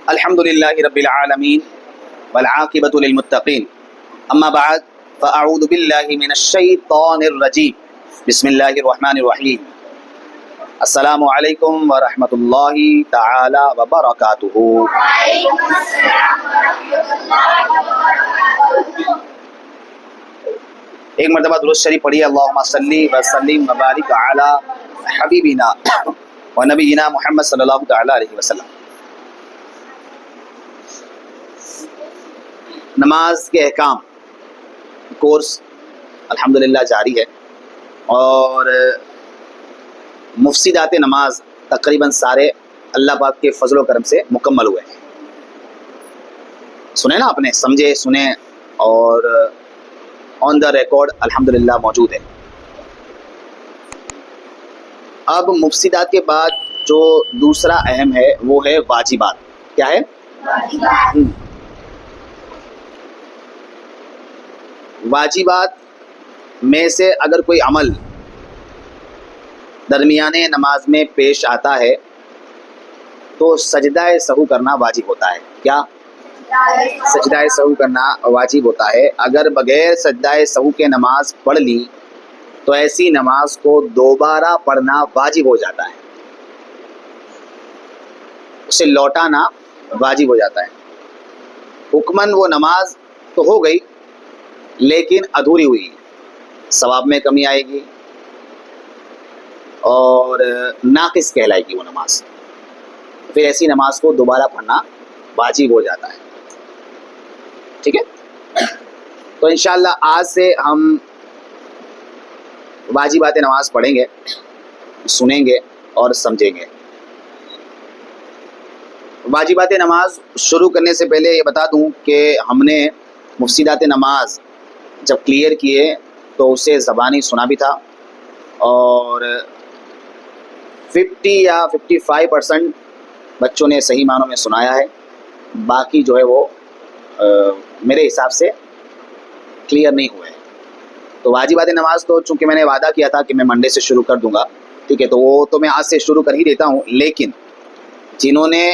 الحمد للہ رب العالمین والعاقبۃ للمتقین اما بعد فاعوذ باللہ من الشیطان الرجیم بسم اللہ الرحمن الرحیم السلام علیکم ورحمۃ اللہ تعالی وبرکاتہ۔ ایک مرتبہ درود شریف پڑھیے، اللہم صلی وسلم وبارک علی حبیبنا و نبینا محمد صلی اللہ تعالی علیہ وسلم۔ نماز کے احکام کورس الحمدللہ جاری ہے، اور مفسدات نماز تقریباً سارے اللہ پاک کے فضل و کرم سے مکمل ہوئے ہیں۔ سنیں نا، آپ نے سمجھے، سنیں، اور آن دا ریکارڈ الحمدللہ موجود ہے۔ اب مفسدات کے بعد جو دوسرا اہم ہے وہ ہے واجبات۔ کیا ہے؟ واجبات میں سے اگر کوئی عمل درمیان نماز میں پیش آتا ہے تو سجدہ سہو کرنا واجب ہوتا ہے۔ کیا؟ سجدہ سہو کرنا واجب ہوتا ہے۔ اگر بغیر سجدہ سہو کے نماز پڑھ لی تو ایسی نماز کو دوبارہ پڑھنا واجب ہو جاتا ہے، اسے لوٹانا واجب ہو جاتا ہے۔ حکماً وہ نماز تو ہو گئی لیکن ادھوری ہوئی، ثواب میں کمی آئے گی اور ناقص کہلائے گی وہ نماز، پھر ایسی نماز کو دوبارہ پڑھنا واجب ہو جاتا ہے۔ ٹھیک ہے، تو انشاءاللہ آج سے ہم واجبات نماز پڑھیں گے، سنیں گے اور سمجھیں گے۔ واجبات نماز شروع کرنے سے پہلے یہ بتا دوں کہ ہم نے مفسدات نماز جب کلیئر کیے تو اسے زبانی سنا بھی تھا، اور 50 یا 55% بچوں نے صحیح معنوں میں سنایا ہے، باقی جو ہے وہ میرے حساب سے کلیئر نہیں ہوئے۔ تو واجبات نماز تو چونکہ میں نے وعدہ کیا تھا کہ میں منڈے سے شروع کر دوں گا، ٹھیک ہے، تو وہ تو میں آج سے شروع کر ہی دیتا ہوں، لیکن جنہوں نے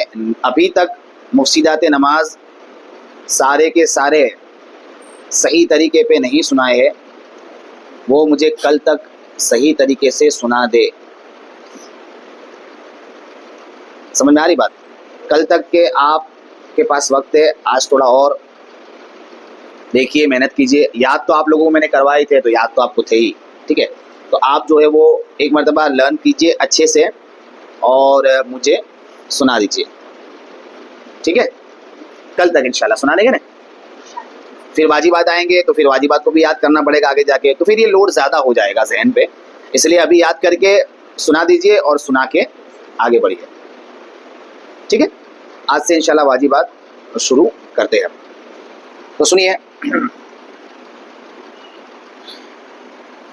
ابھی تک مفسدات نماز سارے کے سارے صحیح طریقے پہ نہیں سنائے ہیں وہ مجھے کل تک صحیح طریقے سے سنا دے۔ سمجھ میں آ رہی بات؟ کل تک کہ آپ کے پاس وقت ہے، آج تھوڑا اور دیکھیے، محنت کیجیے۔ یاد تو آپ لوگوں کو میں نے کروائے تھے، تو یاد تو آپ کو تھے ہی، ٹھیک ہے، تو آپ جو ہے وہ ایک مرتبہ لرن کیجیے اچھے سے اور مجھے سنا دیجیے، ٹھیک ہے، کل تک انشاءاللہ سنا لیں گے نا۔ پھر واجبات آئیں گے تو پھر واجبات کو بھی یاد کرنا پڑے گا آگے جا کے، تو پھر یہ لوڈ زیادہ ہو جائے گا ذہن پہ، اس لیے ابھی یاد کر کے سنا دیجیے اور سنا کے آگے بڑھیے، ٹھیک ہے۔ آج سے انشاءاللہ واجبات شروع کرتے ہیں، تو سنیے۔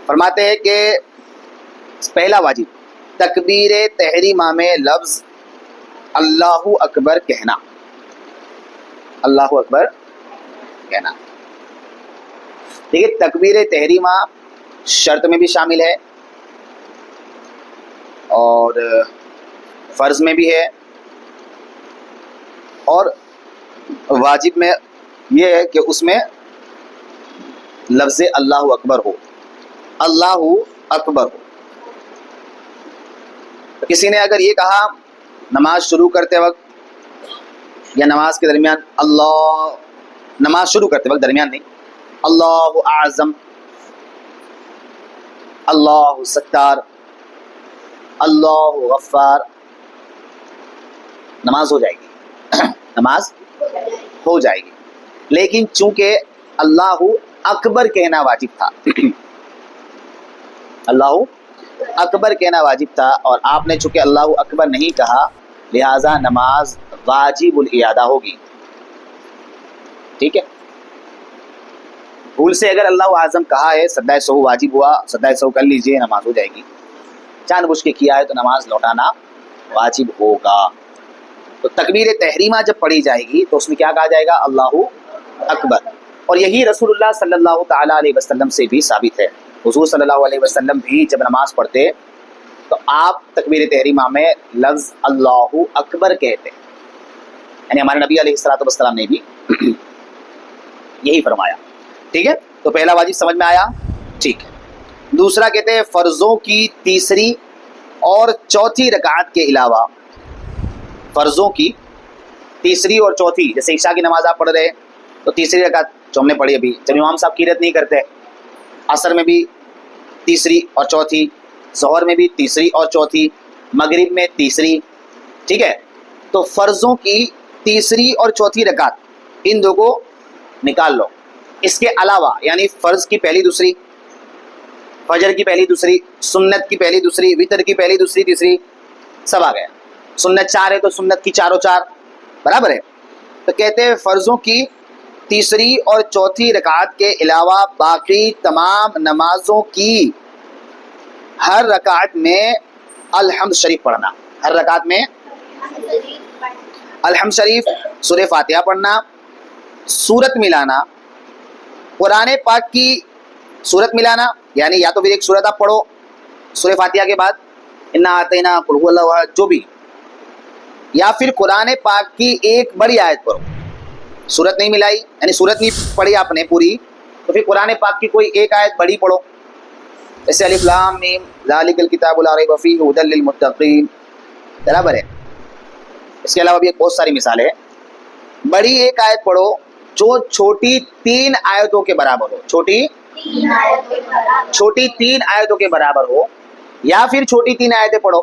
فرماتے ہیں کہ پہلا واجب تکبیر تحریمہ میں لفظ اللہ اکبر کہنا، اللہ اکبر کہنا، ٹھیک ہے۔ تکبیر تحریمہ شرط میں بھی شامل ہے اور فرض میں بھی ہے، اور واجب میں یہ ہے کہ اس میں لفظ اللہ اکبر ہو، اللہ اکبر ہو۔ کسی نے اگر یہ کہا نماز شروع کرتے وقت یا نماز کے درمیان، نماز شروع کرتے وقت، درمیان نہیں، اللہ اعظم، اللہ ستار، اللہ غفار، نماز ہو جائے گی، نماز ہو جائے گی، لیکن چونکہ اللہ اکبر کہنا واجب تھا، اللہ اکبر کہنا واجب تھا، اور آپ نے چونکہ اللہ اکبر نہیں کہا لہذا نماز واجب الاعادہ ہوگی، ٹھیک ہے۔ بھول سے اگر اللہ اعظم کہا ہے، سجدہ سہو واجب ہوا، سجدہ سہو کر لیجئے، نماز ہو جائے گی۔ جان بوجھ کے کیا ہے تو نماز لوٹانا واجب ہوگا۔ تو تکبیر تحریمہ جب پڑھی جائے گی تو اس میں کیا کہا جائے گا؟ اللہ اکبر، اور یہی رسول اللہ صلی اللہ تعالیٰ علیہ وسلم سے بھی ثابت ہے۔ حضور صلی اللہ علیہ وسلم بھی جب نماز پڑھتے تو آپ تکبیر تحریمہ میں لفظ اللہ اکبر کہتے ہیں، یعنی ہمارے نبی علیہ الصلوۃ والسلام نے بھی یہی فرمایا. ٹھیک ہے, تو پہلا واجب سمجھ میں آیا. ٹھیک ہے, دوسرا کہتے ہیں فرضوں کی تیسری اور چوتھی رکعت کے علاوہ, فرضوں کی تیسری اور چوتھی, جیسے عشاء کی نماز آپ پڑھ رہے ہیں تو تیسری رکعت جو ہم نے پڑھی ابھی, جب امام صاحب قرات نہیں کرتے, عصر میں بھی تیسری اور چوتھی, ظہر میں بھی تیسری اور چوتھی, مغرب میں تیسری. ٹھیک ہے, تو فرضوں کی تیسری اور چوتھی رکعت ان دو کو نکال لو. اس کے علاوہ یعنی فرض کی پہلی دوسری, فجر کی پہلی دوسری, سنت کی پہلی دوسری, وتر کی پہلی دوسری تیسری, سب آ گیا. سنت 4 ہے تو سنت کی چاروں 4 برابر ہے. تو کہتے ہیں فرضوں کی تیسری اور چوتھی رکعت کے علاوہ باقی تمام نمازوں کی ہر رکعت میں الحمد شریف پڑھنا, ہر رکعت میں الحمد شریف, سورہ فاتحہ پڑھنا, سورت ملانا, قرآن پاک کی سورت ملانا, یعنی یا تو پھر ایک سورت آپ پڑھو سورہ فاتحہ کے بعد, انا اعطیناک, قل هو اللہ احد, جو بھی, یا پھر قرآن پاک کی ایک بڑی آیت پڑھو. سورت نہیں ملائی یعنی سورت نہیں پڑھی آپ نے پوری, تو پھر قرآن پاک کی کوئی ایک آیت بڑی پڑھو, جیسے الف لام میم ذالک الکتاب لا ریب فیہ ھدی للمتقین, برابر ہے. اس کے علاوہ بھی ایک بہت ساری مثالیں ہیں. بڑی ایک آیت پڑھو جو چھوٹی 3 آیتوں کے برابر ہو, چھوٹی 3 آیتوں کے برابر ہو, یا پھر چھوٹی 3 آیتیں پڑھو,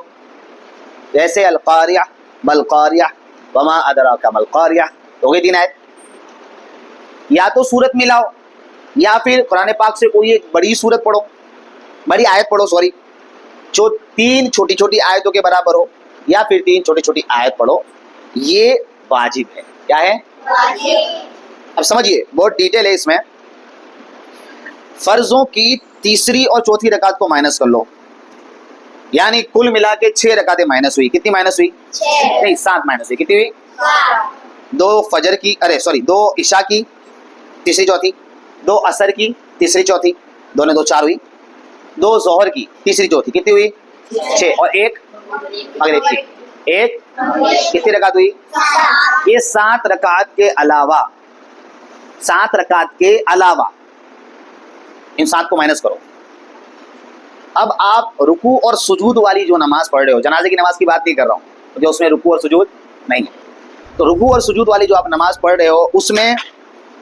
جیسے القاریہ ملقاریہ وما ادراک ملقاریہ, ہو گئی 3 آیت. یا تو سورت ملاؤ, یا پھر قرآن پاک سے کوئی ایک بڑی سورت پڑھو, بڑی آیت پڑھو سوری, جو 3 چھوٹی چھوٹی آیتوں کے برابر ہو, یا پھر 3 چھوٹی چھوٹی آیت پڑھو. یہ واجب ہے. کیا ہے؟ اب سمجھیے, بہت ڈیٹیل ہے اس میں. فرضوں کی تیسری اور چوتھی رکعت کو مائنس کر لو, یعنی کل ملا کے 6 رکعتیں مائنس ہوئی. کتنی مائنس ہوئی؟ 6 نہیں 7 مائنس ہوئی. کتنی ہوئی؟ 2 فجر کی, 2 عشاء کی تیسری چوتھی, 2 عصر کی تیسری چوتھی, 2 نے 2 4 ہوئی, 2 ظہر کی تیسری چوتھی, کتنی ہوئی؟ 6, اور 1 مغرب کی, 1 کتنی رکعت ہوئی؟ یہ 7 رکعت کے علاوہ, 7 رکعت کے علاوہ ان 7 کو مائنس کرو. اب آپ رکوع اور سجود والی جو نماز پڑھ رہے ہو, جنازے کی نماز کی بات نہیں کر رہا ہوں کیونکہ اس میں رکوع اور سجود نہیں ہے, تو رکوع اور سجود والی جو آپ نماز پڑھ رہے ہو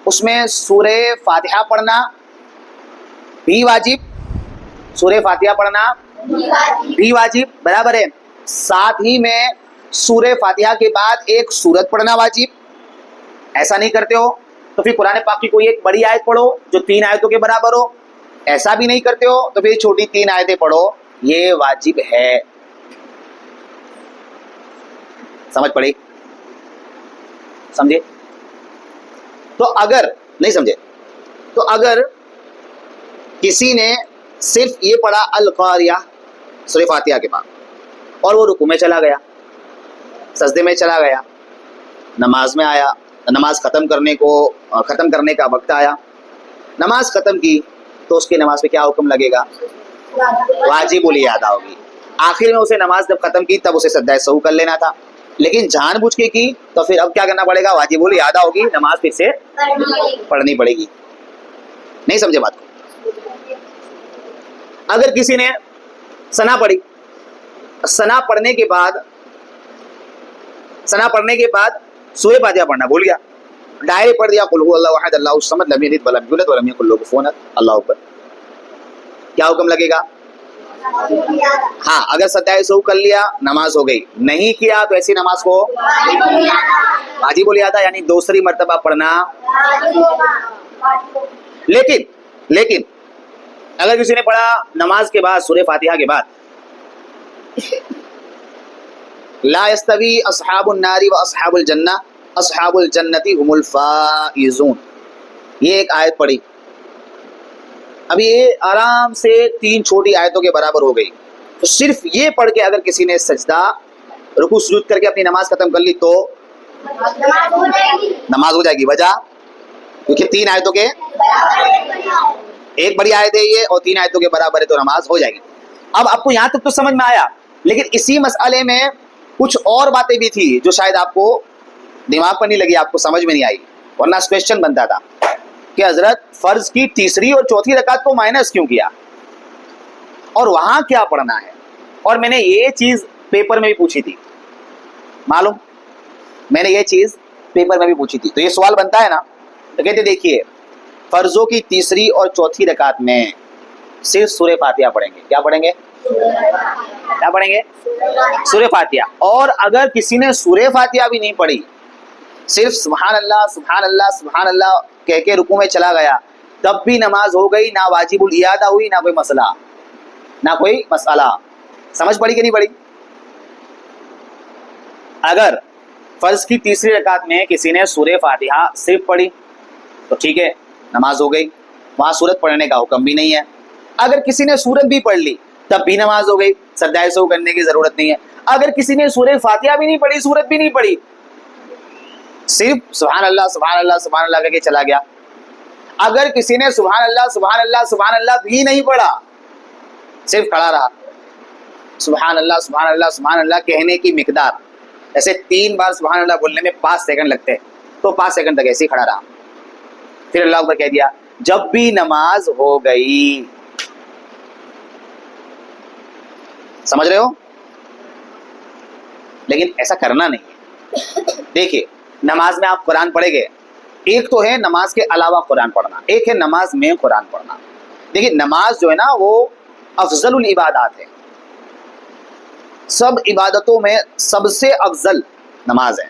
اس میں سورہ فاتحہ پڑھنا بھی واجب, سورہ فاتحہ پڑھنا بھی واجب, برابر ہے. ساتھ ہی میں سورہ فاتحہ کے بعد ایک سورت پڑھنا واجب. ایسا نہیں کرتے ہو تو پھر قرآن پاک کی کوئی ایک بڑی آیت پڑھو جو 3 آیتوں کے برابر ہو. ایسا بھی نہیں کرتے ہو تو پھر چھوٹی 3 آیتیں پڑھو. یہ واجب ہے. سمجھ پڑی؟ سمجھے؟ تو اگر نہیں سمجھے تو اگر کسی نے صرف یہ پڑھا القاریہ سورہ فاتحہ کے بعد, اور وہ رکوع میں چلا گیا, سجدے میں چلا گیا, نماز میں آیا, نماز ختم کرنے کا وقت آیا, نماز ختم کی, تو اس کی نماز پہ کیا حکم لگے گا؟ واجب الادا ہوگی. آخر میں اسے نماز جب ختم کی تب اسے سجدہ سہو کر لینا تھا, لیکن جان بوجھ کے کی تو پھر اب کیا کرنا پڑے گا؟ واجب الادا ہوگی, نماز پھر سے پڑھنی پڑے گی. نہیں سمجھے بات کو؟ اگر کسی نے ثنا پڑھی, ثنا پڑھنے کے بعد سورہ فاتحہ پڑھنا بھول گیا, ڈائریکٹ پڑھ دیا قل هو اللہ احد اللہ الصمد لم یلد ولم یولد ولم یکن له کفوا احد, اللہ اکبر, کیا حکم لگے گا؟ ہاں, اگر سجدہ سہو کر لیا نماز ہو گئی, نہیں کیا تو ایسی نماز کو واجب الادا یعنی دوسری مرتبہ پڑھنا. لیکن اگر کسی نے پڑھا نماز کے بعد سورہ فاتحہ کے بعد لا یستوی اصحاب النار و اصحاب الجنہ اصحاب الجنتی هم الفائزون, یہ ایک آیت پڑھی, اب یہ آرام سے 3 چھوٹی آیتوں کے برابر ہو گئی. تو صرف یہ پڑھ کے اگر کسی نے سجدہ رکوع سجود کر کے اپنی نماز ختم کر لی تو نماز ہو جائے گی. وجہ کیونکہ 3 آیتوں کے, ایک بڑی آیت ہے یہ اور 3 آیتوں کے برابر ہے, تو نماز ہو جائے گی. اب آپ کو یہاں تک تو سمجھ میں آیا, لیکن اسی مسئلے میں کچھ اور باتیں بھی تھی جو شاید آپ کو دماغ پر نہیں لگی آپ کو، سمجھ میں نہیں آئی، ورنہ کوشچن بنتا تھا کہ حضرت فرض کی تیسری اور چوتھی رکعت کو مائنس کیوں کیا اور وہاں کیا پڑھنا ہے. اور میں نے یہ چیز پیپر میں بھی پوچھی تھی، معلوم، میں نے یہ چیز پیپر میں بھی پوچھی تھی. تو یہ سوال بنتا ہے نا، تو کہتے دیکھیے فرضوں کی تیسری اور چوتھی رکعت میں صرف سورہ فاتحہ پڑھیں گے. کیا پڑھیں گے؟ کیا پڑھیں گے؟ سورہ فاتحہ. اور اگر کسی نے سورہ فاتحہ بھی نہیں پڑھی، صرف سبحان اللہ سبحان اللہ سبحان اللہ کہہ کے رکوع میں چلا گیا، تب بھی نماز ہو گئی، نہ واجب الاعادہ ہوئی، نہ کوئی مسئلہ، نہ کوئی مسئلہ. سمجھ پڑی کہ نہیں پڑی؟ اگر فرض کی تیسری رکعت میں کسی نے سورہ فاتحہ صرف پڑھی تو ٹھیک ہے، نماز ہو گئی، وہاں سورت پڑھنے کا حکم بھی نہیں ہے. اگر کسی نے سورت بھی پڑھ لی تب بھی نماز ہو گئی، سجدہ سہو کرنے کی ضرورت نہیں ہے. اگر کسی نے سورہ فاتحہ بھی نہیں پڑھی، سورت بھی نہیں پڑھی، صرف سبحان اللہ سبحان اللہ سبحان اللہ کہہ کے چلا گیا، اگر کسی نے سبحان اللہ سبحان اللہ سبحان اللہ بھی نہیں پڑھا، صرف کھڑا رہا، سبحان اللہ سبحان اللہ سبحان اللہ کہنے کی مقدار ایسے 3 بار سبحان اللہ بولنے میں 5 سیکنڈ لگتے ہیں، تو 5 سیکنڈ تک ایسے ہی کھڑا رہا، پھر اللہ اکبر کہہ دیا، جب بھی نماز ہو گئی. سمجھ رہے ہو؟ لیکن ایسا کرنا نہیں ہے. دیکھیے نماز میں آپ قرآن پڑھیں گے، ایک تو ہے نماز کے علاوہ قرآن پڑھنا، ایک ہے نماز میں قرآن پڑھنا. دیکھیے نماز جو ہے نا وہ افضل العبادات ہے، سب عبادتوں میں سب سے افضل نماز ہے.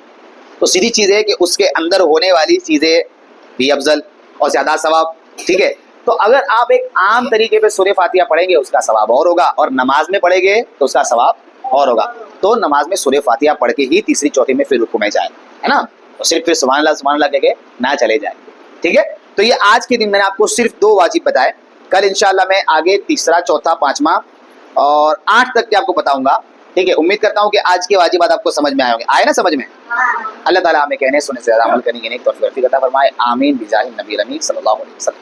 تو سیدھی چیز ہے کہ اس کے اندر ہونے والی چیزیں بھی افضل اور زیادہ ثواب. ٹھیک ہے، تو اگر آپ ایک عام طریقے پہ سورہ فاتحہ پڑھیں گے اس کا ثواب اور ہوگا، اور نماز میں پڑھیں گے تو اس کا ثواب اور ہوگا. تو نماز میں سورہ فاتحہ پڑھ کے ہی تیسری چوتھی میں پھر رکوع میں جائے، ہے نا، اور صرف پھر سبحان اللہ کہہ کے نہ چلے جائیں. ٹھیک ہے، تو یہ آج کے دن میں نے آپ کو صرف 2 واجب بتائے. کل انشاءاللہ میں آگے تیسرا چوتھا پانچواں اور 8 تک کے آپ کو بتاؤں گا. ٹھیک ہے، امید کرتا ہوں کہ آج کے واجبات آپ کو سمجھ میں آئے ہوں گے. آئے نا سمجھ میں؟ اللہ تعالیٰ ہمیں کہنے سننے سے زیادہ عمل کرنے کی نیک توفیق عطا فرمائے. آمین بجاہ النبی الامین صلی اللہ علیہ وسلم.